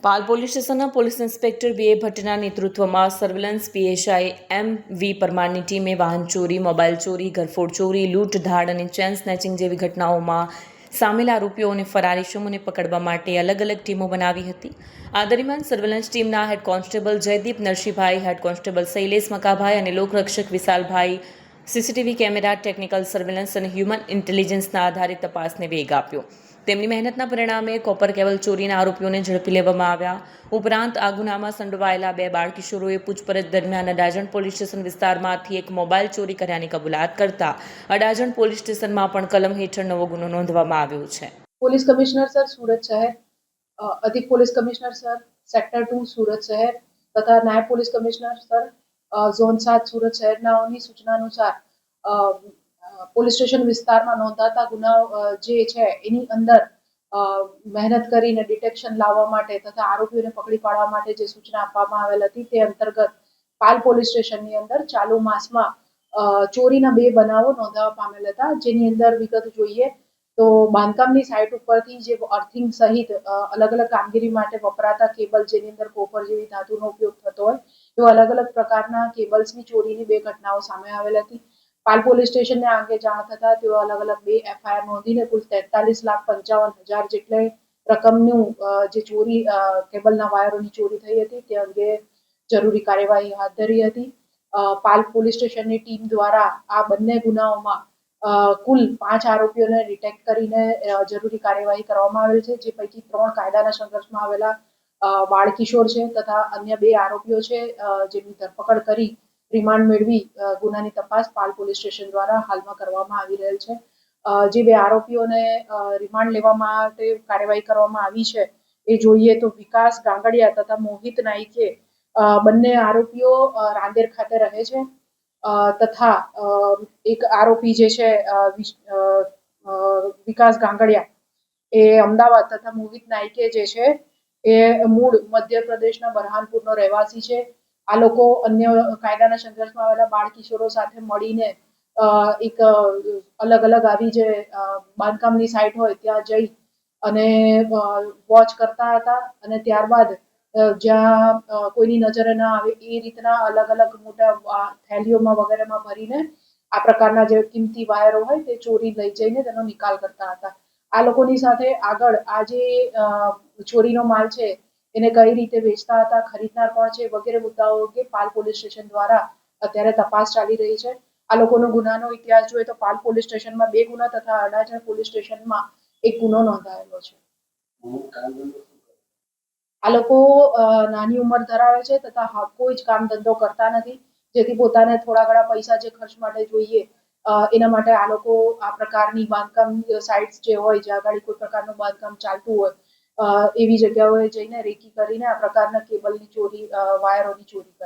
પાલ police સ્ટેશનના police inspector બી એ ભટ્ટના નેતૃત્વમાં surveillance PSI એમ વી પરમારની ટીમે વાહન ચોરી, મોબાઈલ ચોરી, ઘરફોડ ચોરી, લૂંટ ધાડ અને ચેન સ્નેચિંગ જેવી ઘટનાઓમાં સામેલ આરોપીઓ અને ફરાર ઇસમોને પકડવા માટે અલગ અલગ ટીમો બનાવી હતી. આ દરમિયાન સર્વેલન્સ ટીમના head constable Jaydeep Narsinhbhai, head constable Shailesh Makabhai અને લોકરક્ષક Vishalbhai CCTV camera, technical surveillance અને હ્યુમન ઇન્ટેલિજન્સના આધારે તપાસને વેગ આપ્યો. તેમની મહેનતના પરિણામે કોપર કેબલ ચોરીના આરોપીઓને ઝડપી લેવામાં આવ્યા. ઉપરાંત આ ગુનામાં સંડોવાયેલા 2 બાળકિશોરોએ પૂછપરછ દરમિયાન અડાજણ પોલીસ સ્ટેશન વિસ્તારમાંથી એક મોબાઈલ ચોરી કર્યાની કબૂલાત કરતા અડાજણ પોલીસ સ્ટેશનમાં પણ કલમ હેઠળ નવો ગુનો નોંધવામાં આવ્યો છે. પોલીસ કમિશ્નર સર સુરત શહેર, અધિક police commissioner sir sector 2 Surat શહેર તથા નાયબ police commissioner sir zone 7 Surat શહેરનાઓની સૂચના અનુસાર પોલીસ સ્ટેશન વિસ્તારમાં નોંધાતા ગુનાઓ જે છે એની અંદર મહેનત કરીને ડિટેક્શન લાવવા માટે તથા આરોપીઓને પકડી પાડવા માટે જે સૂચના આપવામાં આવેલ હતી તે અંતર્ગત પાલ પોલીસ સ્ટેશનની અંદર ચાલુ માસમાં ચોરીના 2 બનાવો નોંધાવા પામેલ હતા. જેની અંદર વિગત જોઈએ તો બાંધકામની સાઇટ ઉપરથી જે અર્થિંગ સહિત અલગ અલગ કામગીરી માટે વપરાતા કેબલ, જેની અંદર કોપર જેવી ધાતુનો ઉપયોગ થતો હોય એવા અલગ અલગ પ્રકારના કેબલ્સની ચોરીની 2 ઘટનાઓ સામે આવેલ હતી. પાલ પોલીસ સ્ટેશનને આ અંગે જાણ થતા તેઓ અલગ અલગ 2 એફઆઈઆર નોંધીને કુલ 43,55,000 જેટલી રકમનું જે ચોરી કેબલના વાયરોની ચોરી થઈ હતી તે અંગે જરૂરી કાર્યવાહી હાથ ધરી હતી. પાલ પોલીસ સ્ટેશનની ટીમ દ્વારા આ બંને ગુનાઓમાં કુલ 5 આરોપીઓને ડિટેક્ટ કરીને જરૂરી કાર્યવાહી કરવામાં આવેલ છે, જે પૈકી 3 કાયદાના સંઘર્ષમાં આવેલા બાળકિશોર છે તથા અન્ય 2 આરોપીઓ છે જેની ધરપકડ કરી રિમાન્ડ મેળવી ગુનાની તપાસ પાલ પોલીસ સ્ટેશન દ્વારા હાલમાં કરવામાં આવી રહેલ છે. જે 2 આરોપીઓને રિમાન્ડ લેવા માટે કાર્યવાહી કરવામાં આવી છે એ જોઈએ તો વિકાસ ગાંગડિયા તથા મોહિત નાઈકે બંને આરોપીઓ રાંદેર ખાતે રહે છે તથા એક આરોપી જે છે વિકાસ ગાંગડિયા એ અમદાવાદ તથા મોહિત નાઈકે જે છે એ મૂળ મધ્યપ્રદેશના બરહાનપુરનો રહેવાસી છે. આ લોકો અન્ય કાયદાના સંઘર્ષમાં આવેલા બાળ કિશોરો સાથે મળીને એક અલગ અલગ આવી જે બાંધકામની સાઇટ હોય ત્યાં જઈ અને વોચ કરતા હતા અને ત્યારબાદ જ્યાં કોઈની નજરે ના આવે એ રીતના અલગ અલગ મોટા થેલીઓમાં વગેરેમાં ભરીને આ પ્રકારના જે કિંમતી વાયરો હોય તે ચોરી લઈ જઈને તેનો નિકાલ કરતા હતા. આ લોકોની સાથે આગળ આ જે ચોરીનો માલ છે એને કઈ રીતે વેચતા હતા, ખરીદનાર કોણ છે વગેરે મુદ્દાઓ અંગે પાલ પોલીસ સ્ટેશન દ્વારા અત્યારે તપાસ ચાલી રહી છે. આ લોકોનો ગુનાનો ઇતિહાસ જોઈએ તો પાલ પોલીસ સ્ટેશનમાં 2 ગુના તથા અડાજણ પોલીસ સ્ટેશનમાં 1 ગુનો નોંધાયેલો છે. આ લોકો નાની ઉંમર ધરાવે છે તથા કોઈ જ કામ ધંધો કરતા નથી, જેથી પોતાને થોડા ઘણા પૈસા જે ખર્ચ માટે જોઈએ એના માટે આ લોકો આ પ્રકારની બાંધકામ સાઇટ્સ જે હોય જ્યાં આગળ કોઈ પ્રકારનું બાંધકામ ચાલતું હોય એવી જગ્યાઓએ જઈને રેકી કરીને આ પ્રકારના કેબલની ચોરી, વાયરોની ચોરી કરે.